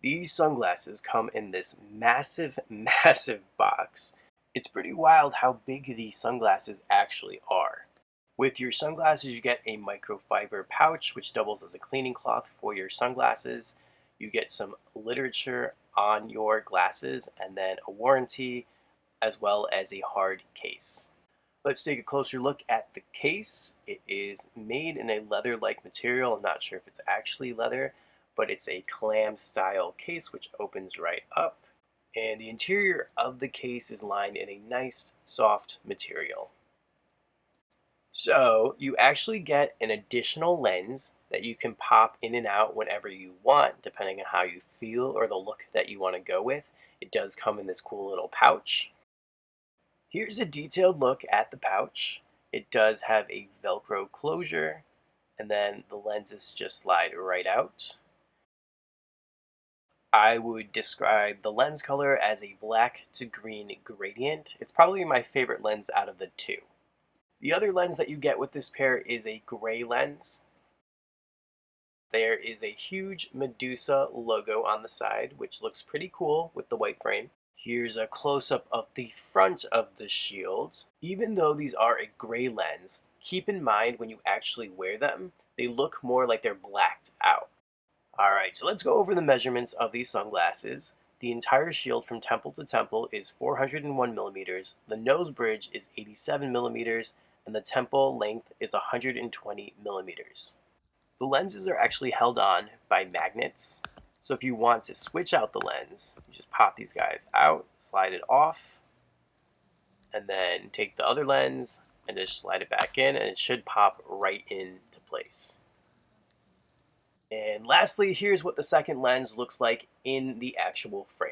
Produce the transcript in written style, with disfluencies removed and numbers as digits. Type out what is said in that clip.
These sunglasses come in this massive, massive box. It's pretty wild how big these sunglasses actually are. With your sunglasses, you get a microfiber pouch, which doubles as a cleaning cloth for your sunglasses. You get some literature on your glasses, and then a warranty, as well as a hard case. Let's take a closer look at the case. It is made in a leather-like material. I'm not sure if it's actually leather, but it's a clam style case which opens right up. And the interior of the case is lined in a nice soft material. So you actually get an additional lens that you can pop in and out whenever you want, depending on how you feel or the look that you want to go with. It does come in this cool little pouch. Here's a detailed look at the pouch. It does have a Velcro closure, and then the lenses just slide right out. I would describe the lens color as a black to green gradient. It's probably my favorite lens out of the two. The other lens that you get with this pair is a gray lens. There is a huge Medusa logo on the side, which looks pretty cool with the white frame. Here's a close-up of the front of the shield. Even though these are a gray lens, keep in mind when you actually wear them, they look more like they're blacked out. Alright, so let's go over the measurements of these sunglasses. The entire shield from temple to temple is 401 millimeters, the nose bridge is 87 millimeters, and the temple length is 120 millimeters. The lenses are actually held on by magnets, so if you want to switch out the lens, you just pop these guys out, slide it off, and then take the other lens and just slide it back in, and it should pop right into place. And lastly, here's what the second lens looks like in the actual frame.